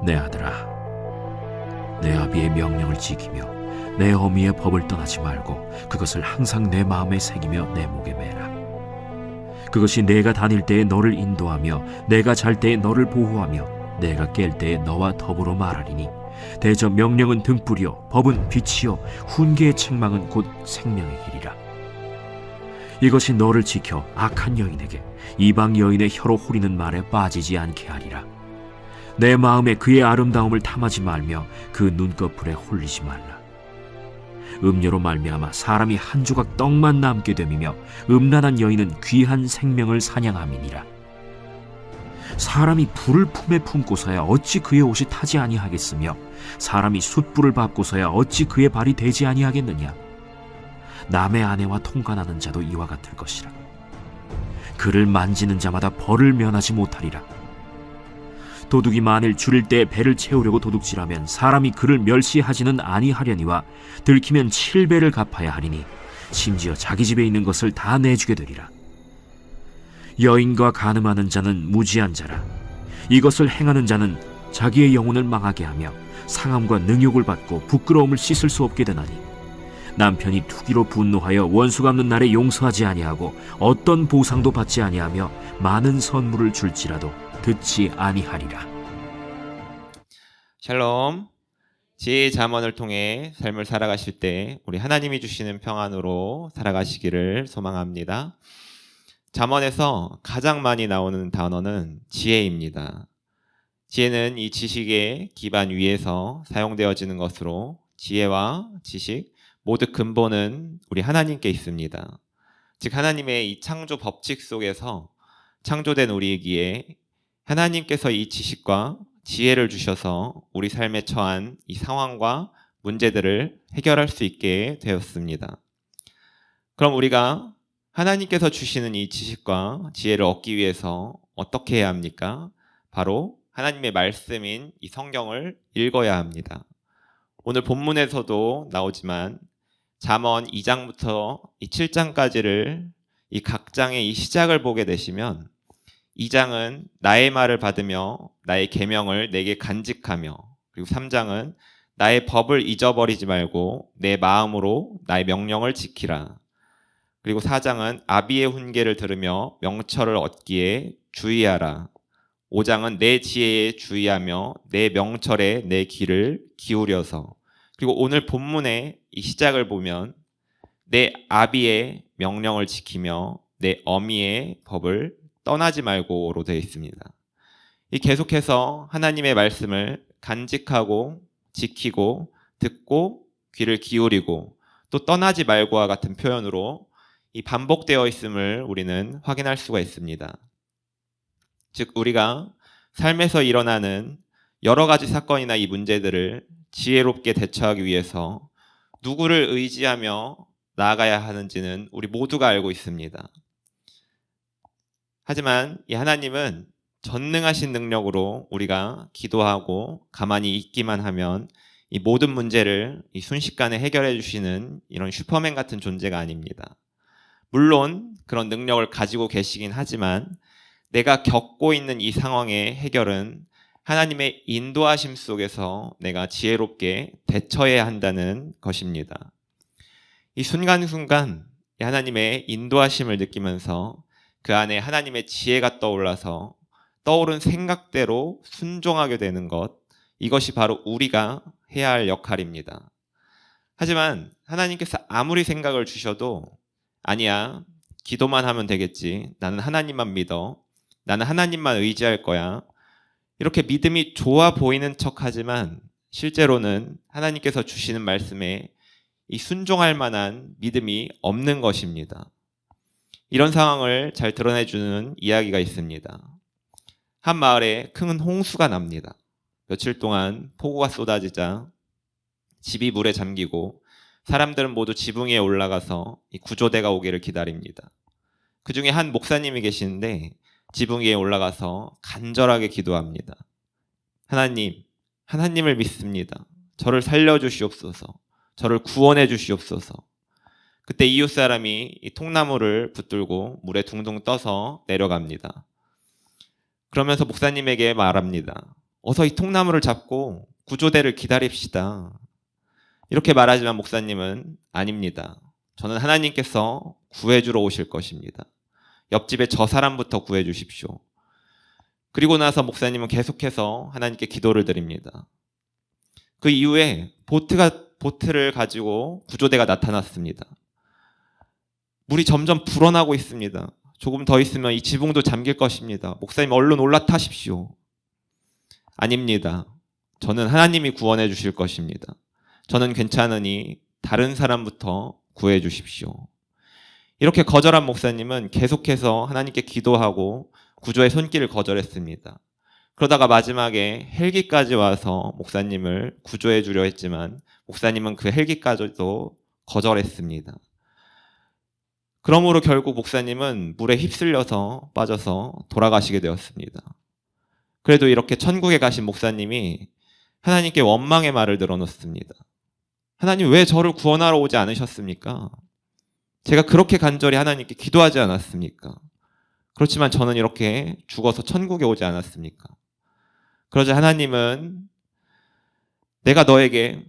내 아들아, 내 아비의 명령을 지키며 내 어미의 법을 떠나지 말고 그것을 항상 내 마음에 새기며 내 목에 매라. 그것이 내가 다닐 때에 너를 인도하며 내가 잘 때에 너를 보호하며 내가 깰 때에 너와 더불어 말하리니, 대저 명령은 등불이요 법은 빛이요 훈계의 책망은 곧 생명의 길이라. 이것이 너를 지켜 악한 여인에게 이방 여인의 혀로 후리는 말에 빠지지 않게 하리라. 내 마음에 그의 아름다움을 탐하지 말며 그 눈꺼풀에 홀리지 말라. 음료로 말미암아 사람이 한 조각 떡만 남게 됨이며 음란한 여인은 귀한 생명을 사냥함이니라. 사람이 불을 품에 품고서야 어찌 그의 옷이 타지 아니하겠으며 사람이 숯불을 밟고서야 어찌 그의 발이 되지 아니하겠느냐. 남의 아내와 통관하는 자도 이와 같을 것이라. 그를 만지는 자마다 벌을 면하지 못하리라. 도둑이 만일 줄일 때 배를 채우려고 도둑질하면 사람이 그를 멸시하지는 아니하려니와 들키면 7배를 갚아야 하리니 심지어 자기 집에 있는 것을 다 내주게 되리라. 여인과 간음하는 자는 무지한 자라. 이것을 행하는 자는 자기의 영혼을 망하게 하며 상함과 능욕을 받고 부끄러움을 씻을 수 없게 되나니, 남편이 투기로 분노하여 원수 갚는 날에 용서하지 아니하고 어떤 보상도 받지 아니하며 많은 선물을 줄지라도 듣지 아니하리라. 샬롬. 지혜의 잠언을 통해 삶을 살아가실 때 우리 하나님이 주시는 평안으로 살아가시기를 소망합니다. 잠언에서 가장 많이 나오는 단어는 지혜입니다. 지혜는 이 지식의 기반 위에서 사용되어지는 것으로, 지혜와 지식 모두 근본은 우리 하나님께 있습니다. 즉 하나님의 이 창조 법칙 속에서 창조된 우리에게 하나님께서 이 지식과 지혜를 주셔서 우리 삶에 처한 이 상황과 문제들을 해결할 수 있게 되었습니다. 그럼 우리가 하나님께서 주시는 이 지식과 지혜를 얻기 위해서 어떻게 해야 합니까? 바로 하나님의 말씀인 이 성경을 읽어야 합니다. 오늘 본문에서도 나오지만 잠언 2장부터 이 7장까지를 이 각 장의 이 시작을 보게 되시면, 2장은 나의 말을 받으며 나의 계명을 내게 간직하며, 그리고 3장은 나의 법을 잊어버리지 말고 내 마음으로 나의 명령을 지키라. 그리고 4장은 아비의 훈계를 들으며 명철을 얻기에 주의하라. 5장은 내 지혜에 주의하며 내 명철에 내 귀를 기울여서. 그리고 오늘 본문의 이 시작을 보면 내 아비의 명령을 지키며 내 어미의 법을 떠나지 말고로 되어 있습니다. 이 계속해서 하나님의 말씀을 간직하고 지키고 듣고 귀를 기울이고 또 떠나지 말고와 같은 표현으로 이 반복되어 있음을 우리는 확인할 수가 있습니다. 즉 우리가 삶에서 일어나는 여러 가지 사건이나 이 문제들을 지혜롭게 대처하기 위해서 누구를 의지하며 나아가야 하는지는 우리 모두가 알고 있습니다. 하지만 이 하나님은 전능하신 능력으로 우리가 기도하고 가만히 있기만 하면 이 모든 문제를 이 순식간에 해결해 주시는 이런 슈퍼맨 같은 존재가 아닙니다. 물론 그런 능력을 가지고 계시긴 하지만 내가 겪고 있는 이 상황의 해결은 하나님의 인도하심 속에서 내가 지혜롭게 대처해야 한다는 것입니다. 이 순간순간 하나님의 인도하심을 느끼면서 그 안에 하나님의 지혜가 떠올라서 떠오른 생각대로 순종하게 되는 것, 이것이 바로 우리가 해야 할 역할입니다. 하지만 하나님께서 아무리 생각을 주셔도 아니야, 기도만 하면 되겠지, 나는 하나님만 믿어, 나는 하나님만 의지할 거야, 이렇게 믿음이 좋아 보이는 척하지만 실제로는 하나님께서 주시는 말씀에 이 순종할 만한 믿음이 없는 것입니다. 이런 상황을 잘 드러내주는 이야기가 있습니다. 한 마을에 큰 홍수가 납니다. 며칠 동안 폭우가 쏟아지자 집이 물에 잠기고 사람들은 모두 지붕 위에 올라가서 이 구조대가 오기를 기다립니다. 그 중에 한 목사님이 계시는데 지붕 위에 올라가서 간절하게 기도합니다. 하나님을 믿습니다. 저를 살려주시옵소서. 저를 구원해 주시옵소서. 그때 이웃 사람이 이 통나무를 붙들고 물에 둥둥 떠서 내려갑니다. 그러면서 목사님에게 말합니다. 어서 이 통나무를 잡고 구조대를 기다립시다. 이렇게 말하지만 목사님은 아닙니다. 저는 하나님께서 구해주러 오실 것입니다. 옆집에 저 사람부터 구해주십시오. 그리고 나서 목사님은 계속해서 하나님께 기도를 드립니다. 그 이후에 보트를 가지고 구조대가 나타났습니다. 물이 점점 불어나고 있습니다. 조금 더 있으면 이 지붕도 잠길 것입니다. 목사님 얼른 올라타십시오. 아닙니다. 저는 하나님이 구원해 주실 것입니다. 저는 괜찮으니 다른 사람부터 구해 주십시오. 이렇게 거절한 목사님은 계속해서 하나님께 기도하고 구조의 손길을 거절했습니다. 그러다가 마지막에 헬기까지 와서 목사님을 구조해 주려 했지만 목사님은 그 헬기까지도 거절했습니다. 그러므로 결국 목사님은 물에 휩쓸려서 빠져서 돌아가시게 되었습니다. 그래도 이렇게 천국에 가신 목사님이 하나님께 원망의 말을 늘어놓습니다. 하나님 왜 저를 구원하러 오지 않으셨습니까? 제가 그렇게 간절히 하나님께 기도하지 않았습니까? 그렇지만 저는 이렇게 죽어서 천국에 오지 않았습니까? 그러자 하나님은 내가 너에게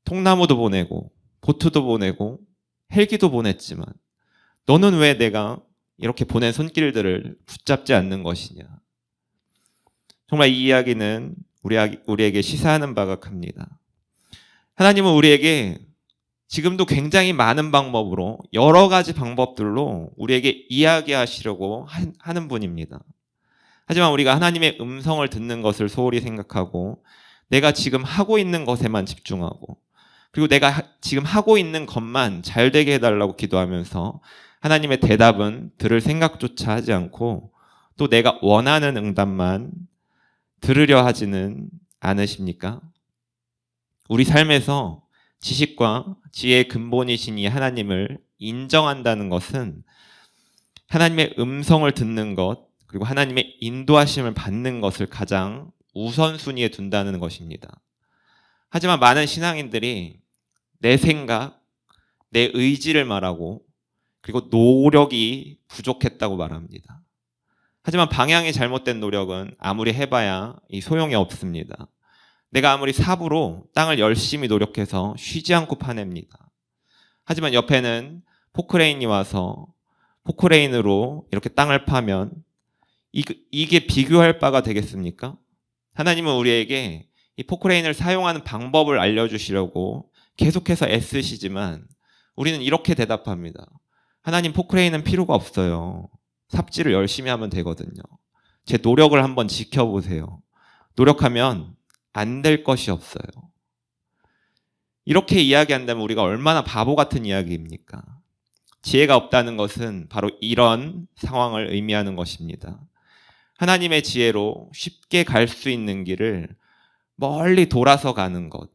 통나무도 보내고 보트도 보내고 헬기도 보냈지만 너는 왜 내가 이렇게 보낸 손길들을 붙잡지 않는 것이냐? 정말 이 이야기는 우리에게 시사하는 바가 큽니다. 하나님은 우리에게 지금도 굉장히 많은 방법으로 여러 가지 방법들로 우리에게 이야기하시려고 하는 분입니다. 하지만 우리가 하나님의 음성을 듣는 것을 소홀히 생각하고 내가 지금 하고 있는 것에만 집중하고 그리고 내가 지금 하고 있는 것만 잘 되게 해달라고 기도하면서 하나님의 대답은 들을 생각조차 하지 않고 또 내가 원하는 응답만 들으려 하지는 않으십니까? 우리 삶에서 지식과 지혜의 근본이신 이 하나님을 인정한다는 것은 하나님의 음성을 듣는 것 그리고 하나님의 인도하심을 받는 것을 가장 우선순위에 둔다는 것입니다. 하지만 많은 신앙인들이 내 생각, 내 의지를 말하고 그리고 노력이 부족했다고 말합니다. 하지만 방향이 잘못된 노력은 아무리 해봐야 이 소용이 없습니다. 내가 아무리 삽으로 땅을 열심히 노력해서 쉬지 않고 파냅니다. 하지만 옆에는 포크레인이 와서 포크레인으로 이렇게 땅을 파면 이게 비교할 바가 되겠습니까? 하나님은 우리에게 이 포크레인을 사용하는 방법을 알려주시려고 계속해서 애쓰시지만 우리는 이렇게 대답합니다. 하나님 포크레인은 필요가 없어요. 삽질을 열심히 하면 되거든요. 제 노력을 한번 지켜보세요. 노력하면 안 될 것이 없어요. 이렇게 이야기한다면 우리가 얼마나 바보 같은 이야기입니까? 지혜가 없다는 것은 바로 이런 상황을 의미하는 것입니다. 하나님의 지혜로 쉽게 갈 수 있는 길을 멀리 돌아서 가는 것.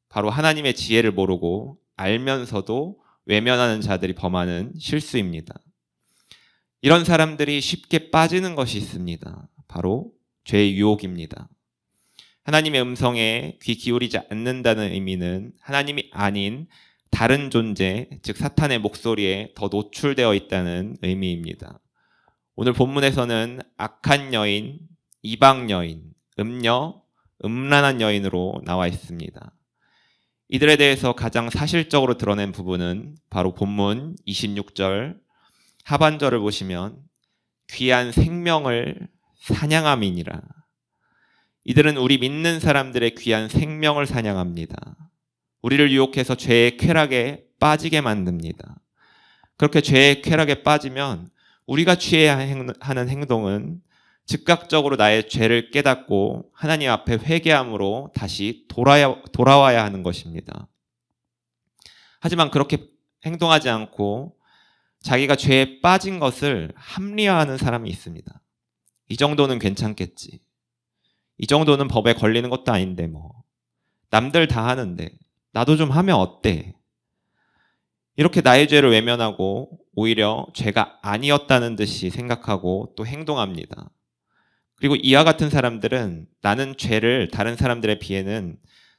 바로 하나님의 지혜를 모르고 알면서도 외면하는 자들이 범하는 실수입니다. 이런 사람들이 쉽게 빠지는 것이 있습니다. 바로 죄의 유혹입니다. 하나님의 음성에 귀 기울이지 않는다는 의미는 하나님이 아닌 다른 존재, 즉 사탄의 목소리에 더 노출되어 있다는 의미입니다. 오늘 본문에서는 악한 여인, 이방 여인, 음녀, 음란한 여인으로 나와 있습니다. 이들에 대해서 가장 사실적으로 드러낸 부분은 바로 본문 26절 하반절을 보시면 귀한 생명을 사냥함이니라. 이들은 우리 믿는 사람들의 귀한 생명을 사냥합니다. 우리를 유혹해서 죄의 쾌락에 빠지게 만듭니다. 그렇게 죄의 쾌락에 빠지면 우리가 취해야 하는 행동은 즉각적으로 나의 죄를 깨닫고 하나님 앞에 회개함으로 다시 돌아와야 하는 것입니다. 하지만 그렇게 행동하지 않고 자기가 죄에 빠진 것을 합리화하는 사람이 있습니다. 이 정도는 괜찮겠지. 이 정도는 법에 걸리는 것도 아닌데 뭐. 남들 다 하는데 나도 좀 하면 어때? 이렇게 나의 죄를 외면하고 오히려 죄가 아니었다는 듯이 생각하고 또 행동합니다. 그리고 이와 같은 사람들은 나는 죄를 다른 사람들에 비해는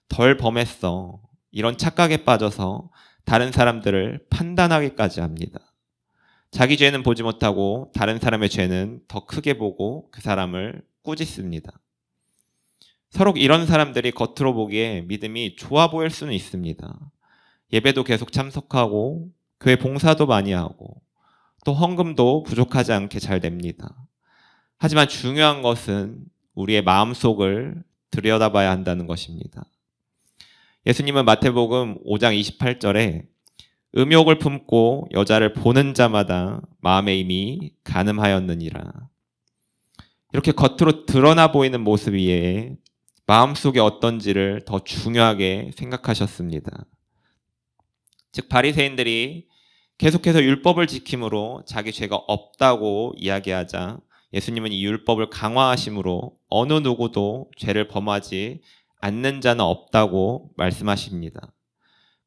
덜 범했어. 이런 착각에 빠져서 다른 사람들을 판단하기까지 합니다. 자기 죄는 보지 못하고 다른 사람의 죄는 더 크게 보고 그 사람을 꾸짖습니다. 서로 이런 사람들이 겉으로 보기에 믿음이 좋아 보일 수는 있습니다. 예배도 계속 참석하고 교회 봉사도 많이 하고 또 헌금도 부족하지 않게 잘 됩니다. 하지만 중요한 것은 우리의 마음속을 들여다봐야 한다는 것입니다. 예수님은 마태복음 5장 28절에 음욕을 품고 여자를 보는 자마다 마음에 이미 간음하였느니라. 이렇게 겉으로 드러나 보이는 모습 위에 마음속에 어떤지를 더 중요하게 생각하셨습니다. 즉 바리새인들이 계속해서 율법을 지킴으로 자기 죄가 없다고 이야기하자 예수님은 이 율법을 강화하심으로 어느 누구도 죄를 범하지 않는 자는 없다고 말씀하십니다.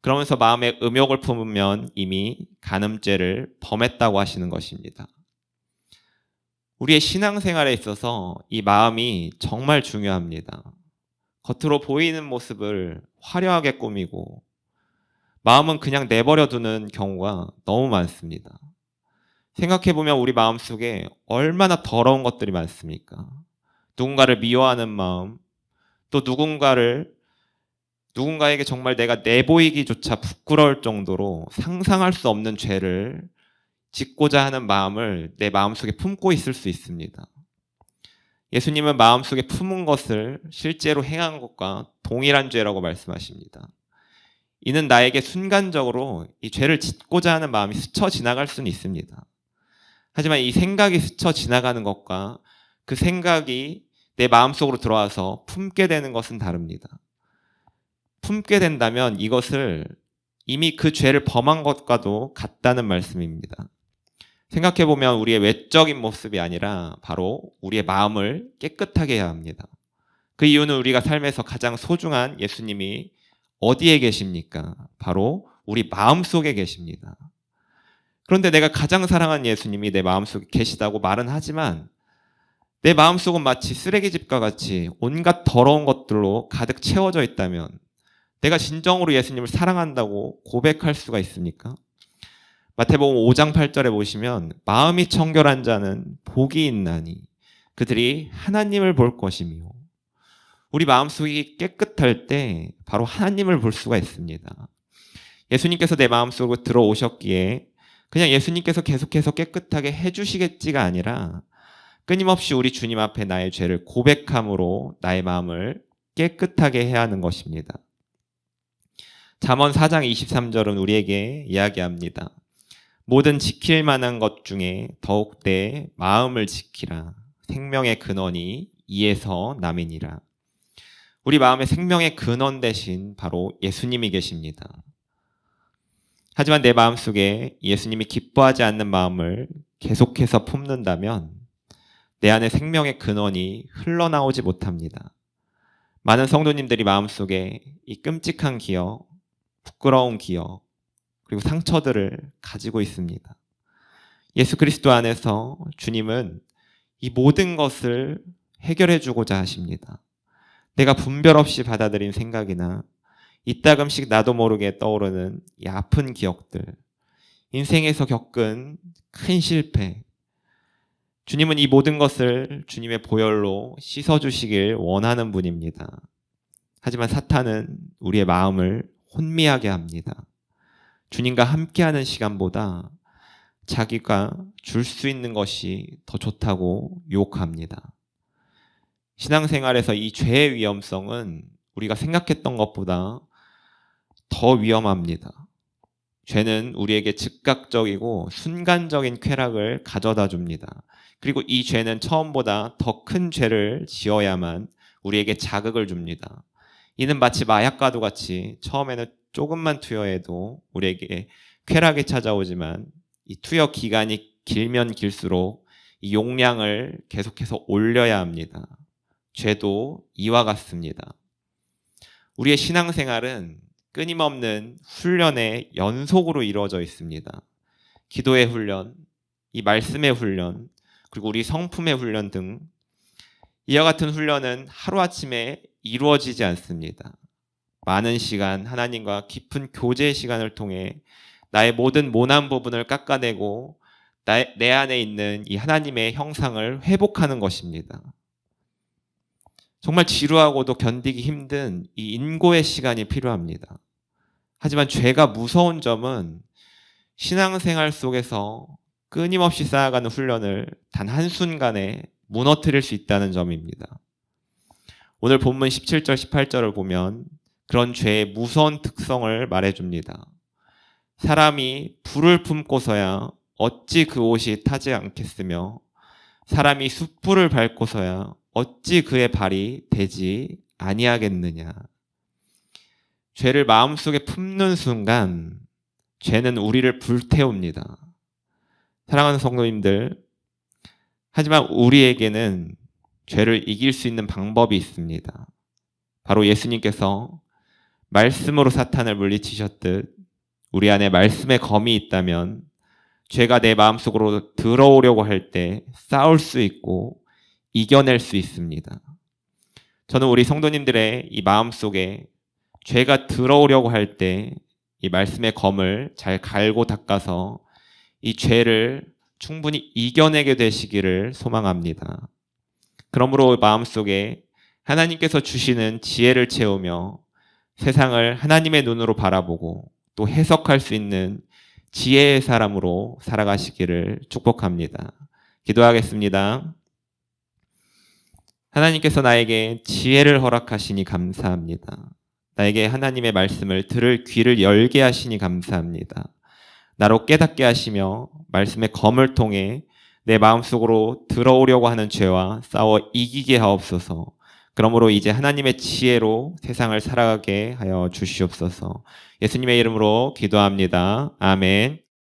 그러면서 마음에 음욕을 품으면 이미 간음죄를 범했다고 하시는 것입니다. 우리의 신앙생활에 있어서 이 마음이 정말 중요합니다. 겉으로 보이는 모습을 화려하게 꾸미고 마음은 그냥 내버려 두는 경우가 너무 많습니다. 생각해보면 우리 마음속에 얼마나 더러운 것들이 많습니까? 누군가를 미워하는 마음, 또 누군가에게 정말 내가 내보이기조차 부끄러울 정도로 상상할 수 없는 죄를 짓고자 하는 마음을 내 마음속에 품고 있을 수 있습니다. 예수님은 마음속에 품은 것을 실제로 행한 것과 동일한 죄라고 말씀하십니다. 이는 나에게 순간적으로 이 죄를 짓고자 하는 마음이 스쳐 지나갈 수는 있습니다. 하지만 이 생각이 스쳐 지나가는 것과 그 생각이 내 마음속으로 들어와서 품게 되는 것은 다릅니다. 품게 된다면 이것을 이미 그 죄를 범한 것과도 같다는 말씀입니다. 생각해보면 우리의 외적인 모습이 아니라 바로 우리의 마음을 깨끗하게 해야 합니다. 그 이유는 우리가 삶에서 가장 소중한 예수님이 어디에 계십니까? 바로 우리 마음속에 계십니다. 그런데 내가 가장 사랑하는 예수님이 내 마음속에 계시다고 말은 하지만 내 마음속은 마치 쓰레기집과 같이 온갖 더러운 것들로 가득 채워져 있다면 내가 진정으로 예수님을 사랑한다고 고백할 수가 있습니까? 마태복음 5장 8절에 보시면 마음이 청결한 자는 복이 있나니 그들이 하나님을 볼 것이며 우리 마음속이 깨끗할 때 바로 하나님을 볼 수가 있습니다. 예수님께서 내 마음속으로 들어오셨기에 그냥 예수님께서 계속해서 깨끗하게 해주시겠지가 아니라 끊임없이 우리 주님 앞에 나의 죄를 고백함으로 나의 마음을 깨끗하게 해야 하는 것입니다. 잠언 4장 23절은 우리에게 이야기합니다. 모든 지킬 만한 것 중에 더욱 내 마음을 지키라. 생명의 근원이 이에서 남이니라. 우리 마음의 생명의 근원 대신 바로 예수님이 계십니다. 하지만 내 마음속에 예수님이 기뻐하지 않는 마음을 계속해서 품는다면 내 안에 생명의 근원이 흘러나오지 못합니다. 많은 성도님들이 마음속에 이 끔찍한 기억, 부끄러운 기억, 그리고 상처들을 가지고 있습니다. 예수 그리스도 안에서 주님은 이 모든 것을 해결해 주고자 하십니다. 내가 분별 없이 받아들인 생각이나 이따금씩 나도 모르게 떠오르는 이 아픈 기억들, 인생에서 겪은 큰 실패, 주님은 이 모든 것을 주님의 보혈로 씻어주시길 원하는 분입니다. 하지만 사탄은 우리의 마음을 혼미하게 합니다. 주님과 함께하는 시간보다 자기가 줄 수 있는 것이 더 좋다고 유혹합니다. 신앙생활에서 이 죄의 위험성은 우리가 생각했던 것보다 더 위험합니다. 죄는 우리에게 즉각적이고 순간적인 쾌락을 가져다 줍니다. 그리고 이 죄는 처음보다 더 큰 죄를 지어야만 우리에게 자극을 줍니다. 이는 마치 마약과도 같이 처음에는 조금만 투여해도 우리에게 쾌락이 찾아오지만 이 투여 기간이 길면 길수록 이 용량을 계속해서 올려야 합니다. 죄도 이와 같습니다. 우리의 신앙생활은 끊임없는 훈련의 연속으로 이루어져 있습니다. 기도의 훈련, 이 말씀의 훈련, 그리고 우리 성품의 훈련 등 이와 같은 훈련은 하루아침에 이루어지지 않습니다. 많은 시간 하나님과 깊은 교제의 시간을 통해 나의 모든 모난 부분을 깎아내고 내 안에 있는 이 하나님의 형상을 회복하는 것입니다. 정말 지루하고도 견디기 힘든 이 인고의 시간이 필요합니다. 하지만 죄가 무서운 점은 신앙생활 속에서 끊임없이 쌓아가는 훈련을 단 한순간에 무너뜨릴 수 있다는 점입니다. 오늘 본문 17절, 18절을 보면 그런 죄의 무서운 특성을 말해줍니다. 사람이 불을 품고서야 어찌 그 옷이 타지 않겠으며 사람이 숯불을 밟고서야 어찌 그의 발이 되지 아니하겠느냐. 죄를 마음속에 품는 순간 죄는 우리를 불태웁니다. 사랑하는 성도님들, 하지만 우리에게는 죄를 이길 수 있는 방법이 있습니다. 바로 예수님께서 말씀으로 사탄을 물리치셨듯 우리 안에 말씀의 검이 있다면 죄가 내 마음속으로 들어오려고 할 때 싸울 수 있고 이겨낼 수 있습니다. 저는 우리 성도님들의 이 마음속에 죄가 들어오려고 할 때 이 말씀의 검을 잘 갈고 닦아서 이 죄를 충분히 이겨내게 되시기를 소망합니다. 그러므로 마음속에 하나님께서 주시는 지혜를 채우며 세상을 하나님의 눈으로 바라보고 또 해석할 수 있는 지혜의 사람으로 살아가시기를 축복합니다. 기도하겠습니다. 하나님께서 나에게 지혜를 허락하시니 감사합니다. 나에게 하나님의 말씀을 들을 귀를 열게 하시니 감사합니다. 나로 깨닫게 하시며 말씀의 검을 통해 내 마음속으로 들어오려고 하는 죄와 싸워 이기게 하옵소서. 그러므로 이제 하나님의 지혜로 세상을 살아가게 하여 주시옵소서. 예수님의 이름으로 기도합니다. 아멘.